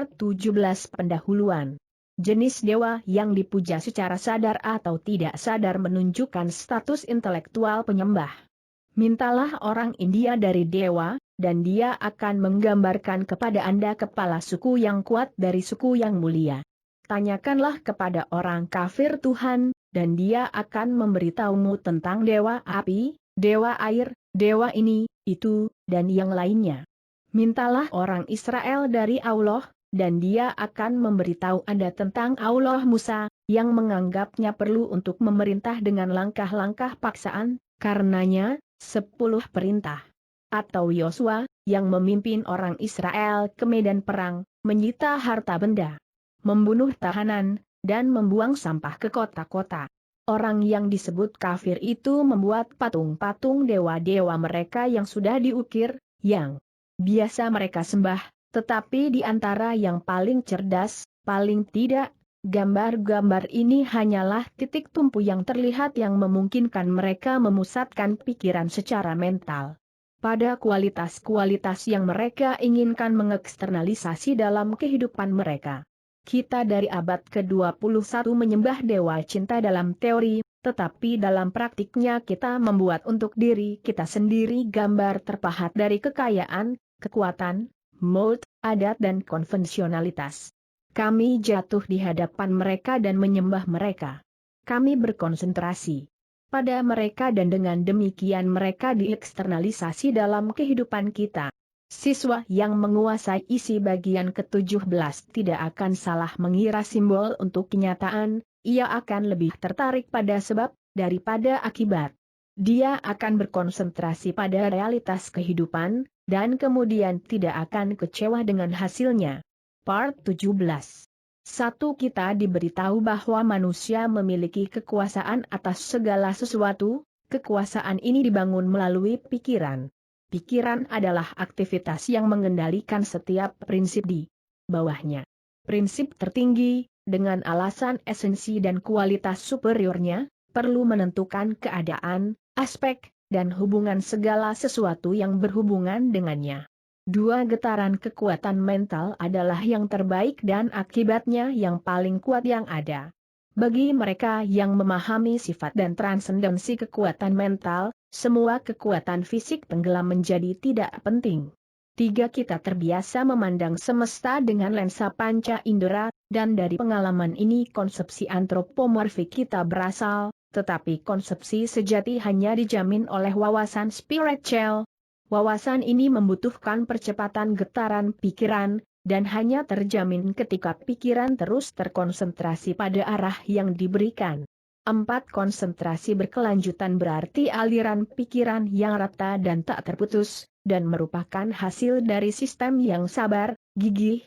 Part 17 Pendahuluan. Jenis dewa yang dipuja secara sadar atau tidak sadar menunjukkan status intelektual penyembah. Mintalah orang India dari dewa, dan dia akan menggambarkan kepada Anda kepala suku yang kuat dari suku yang mulia. Tanyakanlah kepada orang kafir Tuhan, dan dia akan memberitahumu tentang dewa api, dewa air, dewa ini, itu, dan yang lainnya. Mintalah orang Israel dari Allah, dan dia akan memberitahu Anda tentang Allah Musa, yang menganggapnya perlu untuk memerintah dengan langkah-langkah paksaan, karenanya, 10 perintah. Atau Yosua, yang memimpin orang Israel ke medan perang, menyita harta benda, membunuh tahanan, dan membuang sampah ke kota-kota. Orang yang disebut kafir itu membuat patung-patung dewa-dewa mereka yang sudah diukir, yang biasa mereka sembah, tetapi di antara yang paling cerdas, paling tidak, gambar-gambar ini hanyalah titik tumpu yang terlihat yang memungkinkan mereka memusatkan pikiran secara mental pada kualitas-kualitas yang mereka inginkan mengeksternalisasi dalam kehidupan mereka. Kita dari abad ke-21 menyembah dewa cinta dalam teori, tetapi dalam praktiknya kita membuat untuk diri kita sendiri gambar terpahat dari kekayaan, kekuatan, mold, adat dan konvensionalitas. Kami jatuh di hadapan mereka dan menyembah mereka. Kami berkonsentrasi pada mereka dan dengan demikian mereka dieksternalisasi dalam kehidupan kita. Siswa yang menguasai isi bagian ke-17 tidak akan salah mengira simbol untuk kenyataan, ia akan lebih tertarik pada sebab daripada akibat. Dia akan berkonsentrasi pada realitas kehidupan, dan kemudian tidak akan kecewa dengan hasilnya. Part 17. 1. Kita diberitahu bahwa manusia memiliki kekuasaan atas segala sesuatu, kekuasaan ini dibangun melalui pikiran. Pikiran adalah aktivitas yang mengendalikan setiap prinsip di bawahnya. Prinsip tertinggi, dengan alasan esensi dan kualitas superiornya, perlu menentukan keadaan, aspek, dan hubungan segala sesuatu yang berhubungan dengannya. 2. Getaran kekuatan mental adalah yang terbaik dan akibatnya yang paling kuat yang ada. Bagi mereka yang memahami sifat dan transendensi kekuatan mental, semua kekuatan fisik tenggelam menjadi tidak penting. 3. Kita terbiasa memandang semesta dengan lensa panca indera, dan dari pengalaman ini konsepsi antropomorfik kita berasal, tetapi konsepsi sejati hanya dijamin oleh wawasan spiritual. Wawasan ini membutuhkan percepatan getaran pikiran, dan hanya terjamin ketika pikiran terus terkonsentrasi pada arah yang diberikan. 4. Konsentrasi berkelanjutan berarti aliran pikiran yang rata dan tak terputus, dan merupakan hasil dari sistem yang sabar, gigih,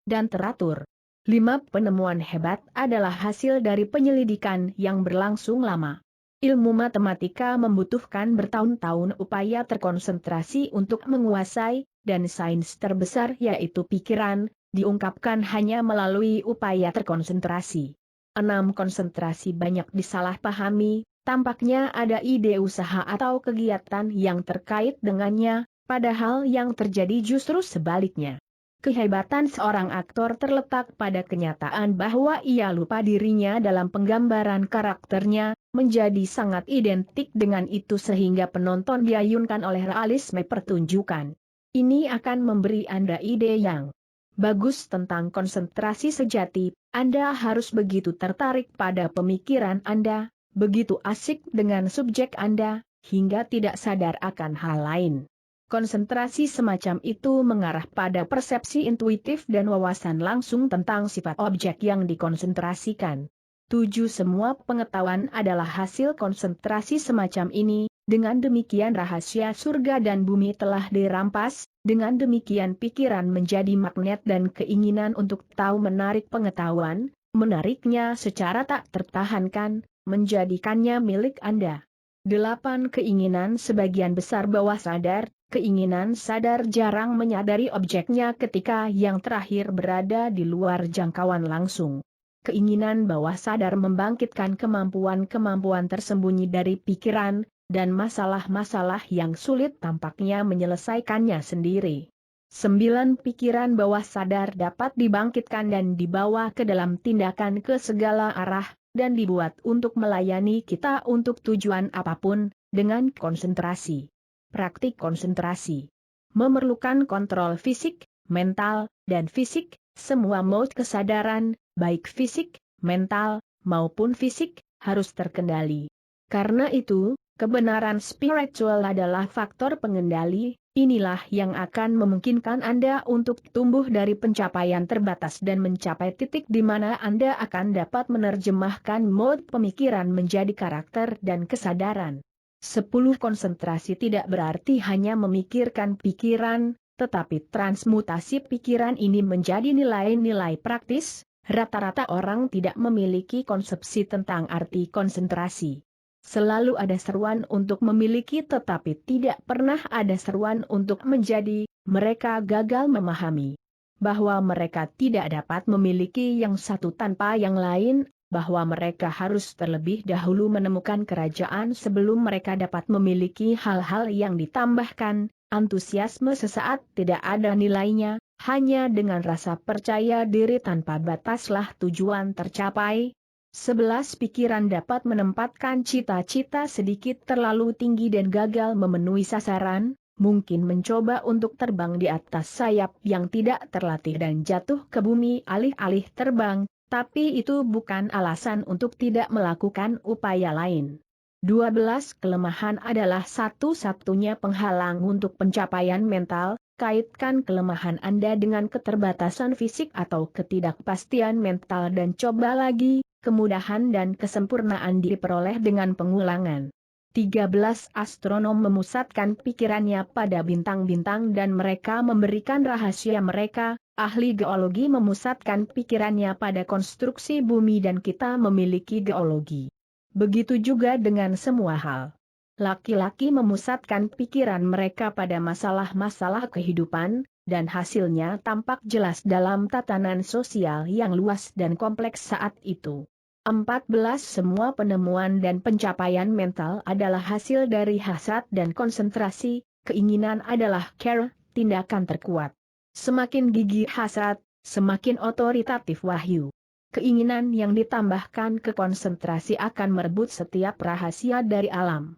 dan teratur. 5. Penemuan hebat adalah hasil dari penyelidikan yang berlangsung lama. Ilmu matematika membutuhkan bertahun-tahun upaya terkonsentrasi untuk menguasai, dan sains terbesar yaitu pikiran, diungkapkan hanya melalui upaya terkonsentrasi. 6. Konsentrasi banyak disalahpahami, tampaknya ada ide usaha atau kegiatan yang terkait dengannya, padahal yang terjadi justru sebaliknya. Kehebatan seorang aktor terletak pada kenyataan bahwa ia lupa dirinya dalam penggambaran karakternya, menjadi sangat identik dengan itu sehingga penonton diayunkan oleh realisme pertunjukan. Ini akan memberi Anda ide yang bagus tentang konsentrasi sejati. Anda harus begitu tertarik pada pemikiran Anda, begitu asik dengan subjek Anda, hingga tidak sadar akan hal lain. Konsentrasi semacam itu mengarah pada persepsi intuitif dan wawasan langsung tentang sifat objek yang dikonsentrasikan. 7. Semua pengetahuan adalah hasil konsentrasi semacam ini, dengan demikian rahasia surga dan bumi telah dirampas, dengan demikian pikiran menjadi magnet dan keinginan untuk tahu menarik pengetahuan, menariknya secara tak tertahankan, menjadikannya milik Anda. 8. Keinginan sebagian besar bawah sadar, keinginan sadar jarang menyadari objeknya ketika yang terakhir berada di luar jangkauan langsung. Keinginan bawah sadar membangkitkan kemampuan-kemampuan tersembunyi dari pikiran, dan masalah-masalah yang sulit tampaknya menyelesaikannya sendiri. 9 pikiran bawah sadar dapat dibangkitkan dan dibawa ke dalam tindakan ke segala arah, dan dibuat untuk melayani kita untuk tujuan apapun, dengan konsentrasi. Praktik konsentrasi memerlukan kontrol fisik, mental, dan fisik, semua mode kesadaran, baik fisik, mental, maupun fisik, harus terkendali. Karena itu, kebenaran spiritual adalah faktor pengendali. Inilah yang akan memungkinkan Anda untuk tumbuh dari pencapaian terbatas dan mencapai titik di mana Anda akan dapat menerjemahkan mode pemikiran menjadi karakter dan kesadaran. 10 konsentrasi tidak berarti hanya memikirkan pikiran, tetapi transmutasi pikiran ini menjadi nilai-nilai praktis. Rata-rata orang tidak memiliki konsepsi tentang arti konsentrasi. Selalu ada seruan untuk memiliki tetapi tidak pernah ada seruan untuk menjadi. Mereka gagal memahami bahwa mereka tidak dapat memiliki yang satu tanpa yang lain, bahwa mereka harus terlebih dahulu menemukan kerajaan sebelum mereka dapat memiliki hal-hal yang ditambahkan. Antusiasme sesaat tidak ada nilainya, hanya dengan rasa percaya diri tanpa bataslah tujuan tercapai. 11 pikiran dapat menempatkan cita-cita sedikit terlalu tinggi dan gagal memenuhi sasaran, mungkin mencoba untuk terbang di atas sayap yang tidak terlatih dan jatuh ke bumi alih-alih terbang, tapi itu bukan alasan untuk tidak melakukan upaya lain. 12 kelemahan adalah satu-satunya penghalang untuk pencapaian mental. Kaitkan kelemahan Anda dengan keterbatasan fisik atau ketidakpastian mental dan coba lagi. Kemudahan dan kesempurnaan diperoleh dengan pengulangan. 13 astronom memusatkan pikirannya pada bintang-bintang dan mereka memberikan rahasia mereka. Ahli geologi memusatkan pikirannya pada konstruksi bumi dan kita memiliki geologi. Begitu juga dengan semua hal. Laki-laki memusatkan pikiran mereka pada masalah-masalah kehidupan, dan hasilnya tampak jelas dalam tatanan sosial yang luas dan kompleks saat itu. 14 Semua penemuan dan pencapaian mental adalah hasil dari hasad dan konsentrasi. Keinginan adalah care, tindakan terkuat. Semakin gigih hasad, semakin otoritatif wahyu. Keinginan yang ditambahkan ke konsentrasi akan merebut setiap rahasia dari alam.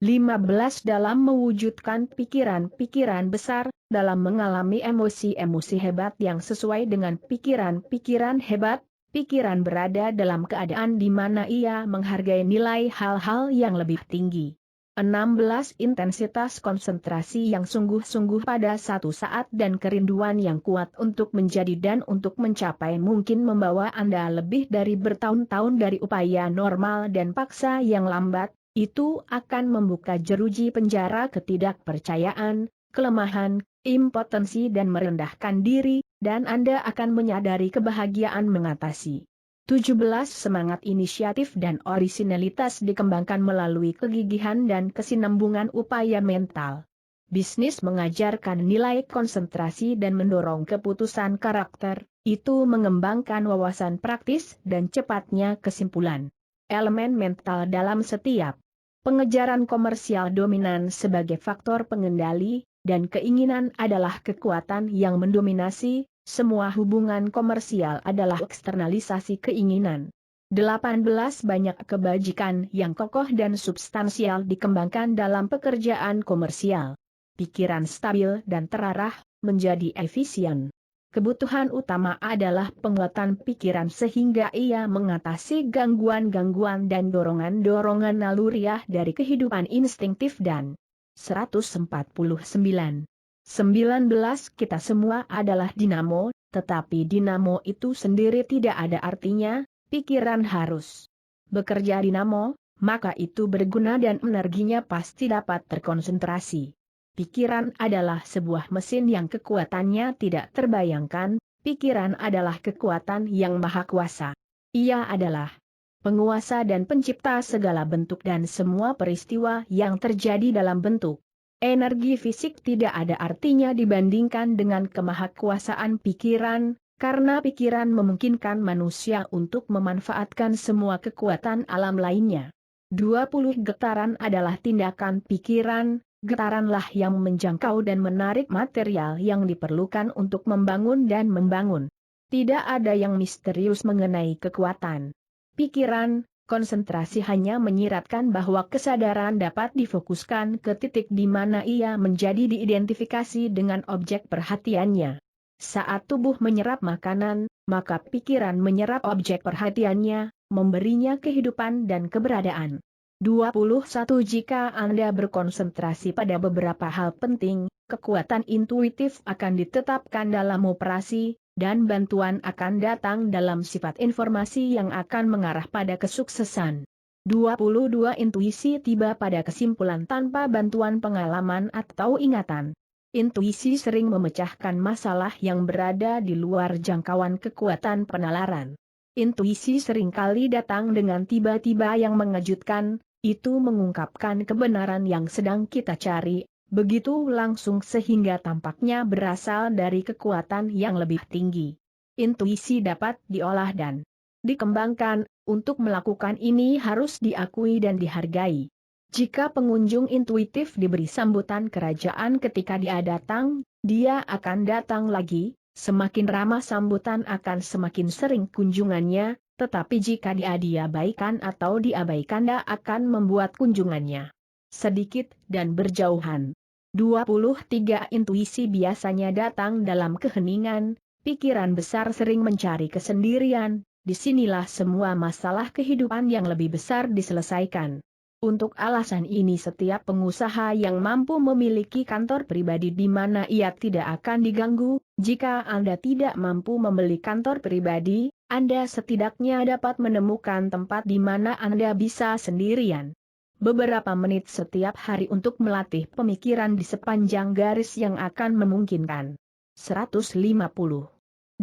15 Dalam mewujudkan pikiran-pikiran besar, dalam mengalami emosi-emosi hebat yang sesuai dengan pikiran-pikiran hebat, pikiran berada dalam keadaan di mana ia menghargai nilai hal-hal yang lebih tinggi. 16 Intensitas konsentrasi yang sungguh-sungguh pada satu saat dan kerinduan yang kuat untuk menjadi dan untuk mencapai mungkin membawa Anda lebih dari bertahun-tahun dari upaya normal dan paksa yang lambat, itu akan membuka jeruji penjara ketidakpercayaan, kelemahan, impotensi dan merendahkan diri, dan Anda akan menyadari kebahagiaan mengatasi. 17 Semangat inisiatif dan orisinalitas dikembangkan melalui kegigihan dan kesinambungan upaya mental. Bisnis mengajarkan nilai konsentrasi dan mendorong keputusan karakter, itu mengembangkan wawasan praktis dan cepatnya kesimpulan. Elemen mental dalam setiap pengejaran komersial dominan sebagai faktor pengendali, dan keinginan adalah kekuatan yang mendominasi. Semua hubungan komersial adalah eksternalisasi keinginan. 18 Banyak kebajikan yang kokoh dan substansial dikembangkan dalam pekerjaan komersial. Pikiran stabil dan terarah, menjadi efisien. Kebutuhan utama adalah penguatan pikiran sehingga ia mengatasi gangguan-gangguan dan dorongan-dorongan naluriah dari kehidupan instingtif dan 149. 19 Kita semua adalah dinamo, tetapi dinamo itu sendiri tidak ada artinya, pikiran harus bekerja dinamo, maka itu berguna dan energinya pasti dapat terkonsentrasi. Pikiran adalah sebuah mesin yang kekuatannya tidak terbayangkan, pikiran adalah kekuatan yang maha kuasa. Ia adalah penguasa dan pencipta segala bentuk dan semua peristiwa yang terjadi dalam bentuk. Energi fisik tidak ada artinya dibandingkan dengan kemahakuasaan pikiran, karena pikiran memungkinkan manusia untuk memanfaatkan semua kekuatan alam lainnya. 20 Getaran adalah tindakan pikiran, Getaranlah yang menjangkau dan menarik material yang diperlukan untuk membangun dan membangun. Tidak ada yang misterius mengenai kekuatan pikiran, konsentrasi hanya menyiratkan bahwa kesadaran dapat difokuskan ke titik di mana ia menjadi diidentifikasi dengan objek perhatiannya. Saat tubuh menyerap makanan, maka pikiran menyerap objek perhatiannya, memberinya kehidupan dan keberadaan. 21. Jika Anda berkonsentrasi pada beberapa hal penting, kekuatan intuitif akan ditetapkan dalam operasi, dan bantuan akan datang dalam sifat informasi yang akan mengarah pada kesuksesan. 22. Intuisi tiba pada kesimpulan tanpa bantuan pengalaman atau ingatan. Intuisi sering memecahkan masalah yang berada di luar jangkauan kekuatan penalaran. Intuisi seringkali datang dengan tiba-tiba yang mengejutkan, itu mengungkapkan kebenaran yang sedang kita cari, begitu langsung sehingga tampaknya berasal dari kekuatan yang lebih tinggi. Intuisi dapat diolah dan dikembangkan, untuk melakukan ini harus diakui dan dihargai. Jika pengunjung intuitif diberi sambutan kerajaan ketika dia datang, dia akan datang lagi, semakin ramah sambutan akan semakin sering kunjungannya, tetapi jika dia diabaikan atau diabaikan dia akan membuat kunjungannya sedikit dan berjauhan. 23. Intuisi biasanya datang dalam keheningan, pikiran besar sering mencari kesendirian, disinilah semua masalah kehidupan yang lebih besar diselesaikan. Untuk alasan ini setiap pengusaha yang mampu memiliki kantor pribadi di mana ia tidak akan diganggu, jika Anda tidak mampu membeli kantor pribadi, Anda setidaknya dapat menemukan tempat di mana Anda bisa sendirian. Beberapa menit setiap hari untuk melatih pemikiran di sepanjang garis yang akan memungkinkan. 150. 24.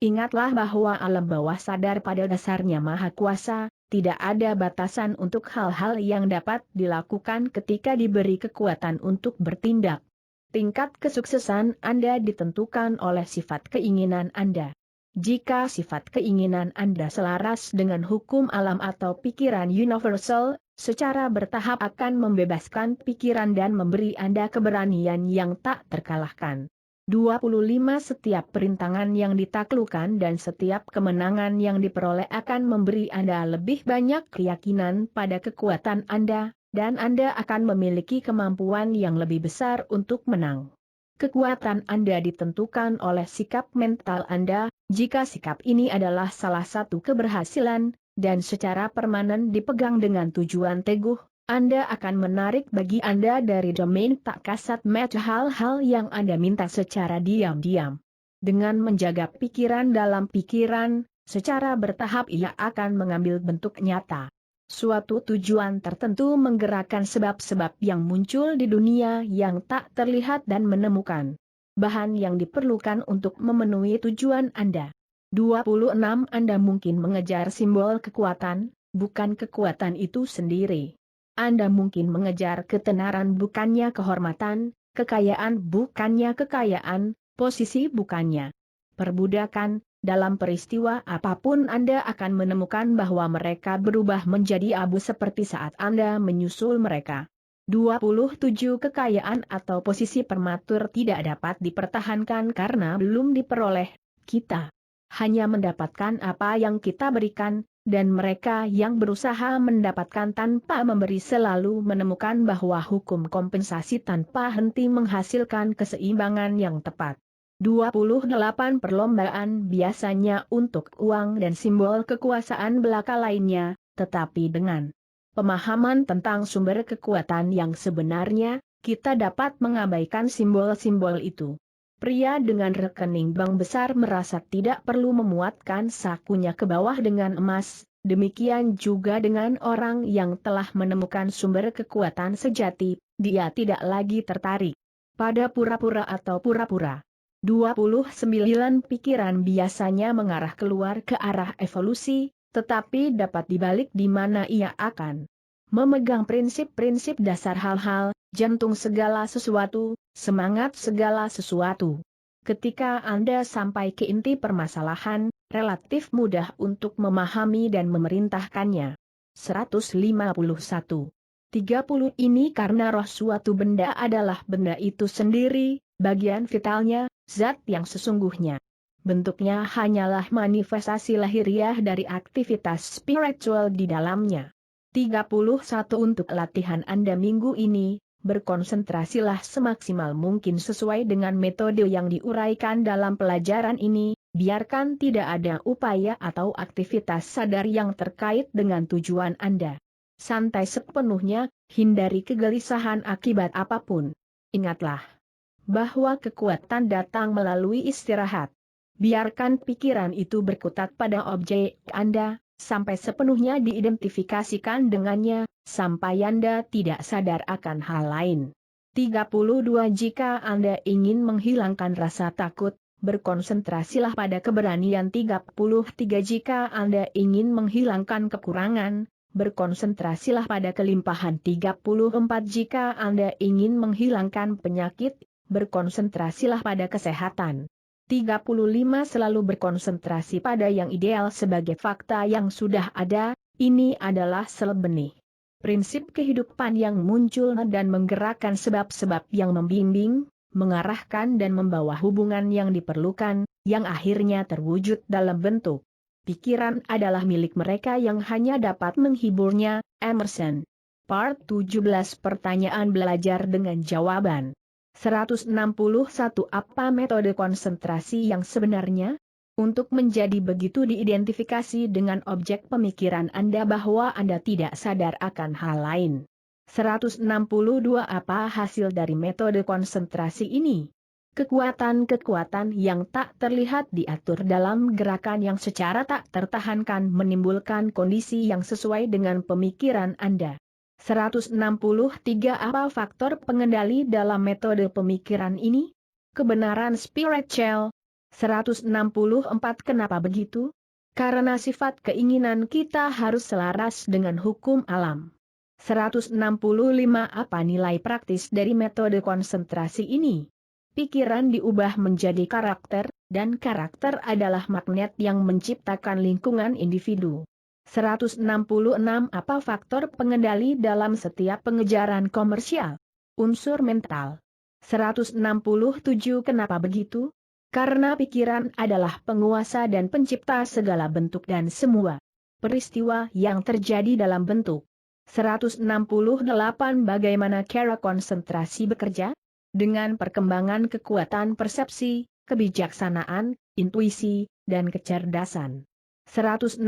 Ingatlah bahwa alam bawah sadar pada dasarnya maha kuasa, tidak ada batasan untuk hal-hal yang dapat dilakukan ketika diberi kekuatan untuk bertindak. Tingkat kesuksesan Anda ditentukan oleh sifat keinginan Anda. Jika sifat keinginan Anda selaras dengan hukum alam atau pikiran universal, secara bertahap akan membebaskan pikiran dan memberi Anda keberanian yang tak terkalahkan. 25. Setiap perintangan yang ditaklukkan dan setiap kemenangan yang diperoleh akan memberi Anda lebih banyak keyakinan pada kekuatan Anda, dan Anda akan memiliki kemampuan yang lebih besar untuk menang. Kekuatan Anda ditentukan oleh sikap mental Anda, jika sikap ini adalah salah satu keberhasilan, dan secara permanen dipegang dengan tujuan teguh, Anda akan menarik bagi Anda dari domain tak kasat mata hal-hal yang Anda minta secara diam-diam. Dengan menjaga pikiran dalam pikiran, secara bertahap ia akan mengambil bentuk nyata. Suatu tujuan tertentu menggerakkan sebab-sebab yang muncul di dunia yang tak terlihat dan menemukan bahan yang diperlukan untuk memenuhi tujuan Anda. 26. Anda mungkin mengejar simbol kekuatan, bukan kekuatan itu sendiri. Anda mungkin mengejar ketenaran bukannya kehormatan, kekayaan bukannya kekayaan, posisi bukannya perbudakan. Dalam peristiwa apapun Anda akan menemukan bahwa mereka berubah menjadi abu seperti saat Anda menyusul mereka. 27. Kekayaan atau posisi prematur tidak dapat dipertahankan karena belum diperoleh. Kita hanya mendapatkan apa yang kita berikan, dan mereka yang berusaha mendapatkan tanpa memberi selalu menemukan bahwa hukum kompensasi tanpa henti menghasilkan keseimbangan yang tepat. 28. Perlombaan biasanya untuk uang dan simbol kekuasaan belaka lainnya, tetapi dengan pemahaman tentang sumber kekuatan yang sebenarnya, kita dapat mengabaikan simbol-simbol itu. Pria dengan rekening bank besar merasa tidak perlu memuatkan sakunya ke bawah dengan emas, demikian juga dengan orang yang telah menemukan sumber kekuatan sejati, dia tidak lagi tertarik pada pura-pura atau pura-pura. 29. Pikiran biasanya mengarah keluar ke arah evolusi, tetapi dapat dibalik di mana ia akan memegang prinsip-prinsip dasar hal-hal, jantung segala sesuatu, semangat segala sesuatu. Ketika Anda sampai ke inti permasalahan, relatif mudah untuk memahami dan memerintahkannya. 151. 30 ini karena roh suatu benda adalah benda itu sendiri, bagian vitalnya, zat yang sesungguhnya. Bentuknya hanyalah manifestasi lahiriah dari aktivitas spiritual di dalamnya. 31 untuk latihan Anda minggu ini, berkonsentrasilah semaksimal mungkin sesuai dengan metode yang diuraikan dalam pelajaran ini, biarkan tidak ada upaya atau aktivitas sadar yang terkait dengan tujuan Anda. Santai sepenuhnya, hindari kegelisahan akibat apapun. Ingatlah bahwa kekuatan datang melalui istirahat. Biarkan pikiran itu berkutat pada objek Anda, sampai sepenuhnya diidentifikasikan dengannya, sampai Anda tidak sadar akan hal lain. 32 Jika Anda ingin menghilangkan rasa takut, berkonsentrasilah pada keberanian. 33 Jika Anda ingin menghilangkan kekurangan, berkonsentrasilah pada kelimpahan. 34 Jika Anda ingin menghilangkan penyakit, berkonsentrasilah pada kesehatan. 35 Selalu berkonsentrasi pada yang ideal sebagai fakta yang sudah ada, ini adalah sel benih prinsip kehidupan yang muncul dan menggerakkan sebab-sebab yang membimbing, mengarahkan dan membawa hubungan yang diperlukan, yang akhirnya terwujud dalam bentuk. Pikiran adalah milik mereka yang hanya dapat menghiburnya. Emerson. Part 17 Pertanyaan belajar dengan jawaban. 161 Apa metode konsentrasi yang sebenarnya? Untuk menjadi begitu diidentifikasi dengan objek pemikiran Anda bahwa Anda tidak sadar akan hal lain. 162 Apa hasil dari metode konsentrasi ini? Kekuatan-kekuatan yang tak terlihat diatur dalam gerakan yang secara tak tertahankan menimbulkan kondisi yang sesuai dengan pemikiran Anda. 163 Apa faktor pengendali dalam metode pemikiran ini? Kebenaran spiritual. 164 Kenapa begitu? Karena sifat keinginan kita harus selaras dengan hukum alam. 165 Apa nilai praktis dari metode konsentrasi ini? Pikiran diubah menjadi karakter, dan karakter adalah magnet yang menciptakan lingkungan individu. 166 Apa faktor pengendali dalam setiap pengejaran komersial? Unsur mental. 167 Kenapa begitu? Karena pikiran adalah penguasa dan pencipta segala bentuk dan semua peristiwa yang terjadi dalam bentuk. 168 Bagaimana cara konsentrasi bekerja? Dengan perkembangan kekuatan persepsi, kebijaksanaan, intuisi, dan kecerdasan. 169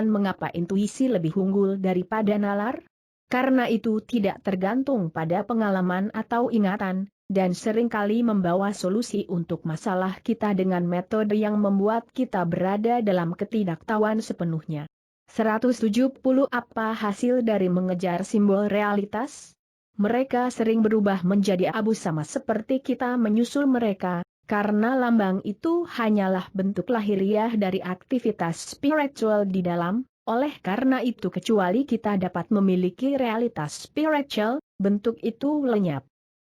Mengapa intuisi lebih unggul daripada nalar? Karena itu tidak tergantung pada pengalaman atau ingatan, dan seringkali membawa solusi untuk masalah kita dengan metode yang membuat kita berada dalam ketidaktahuan sepenuhnya. 170 Apa hasil dari mengejar simbol realitas? Mereka sering berubah menjadi abu sama seperti kita menyusul mereka, karena lambang itu hanyalah bentuk lahiriah dari aktivitas spiritual di dalam. Oleh karena itu kecuali kita dapat memiliki realitas spiritual, bentuk itu lenyap.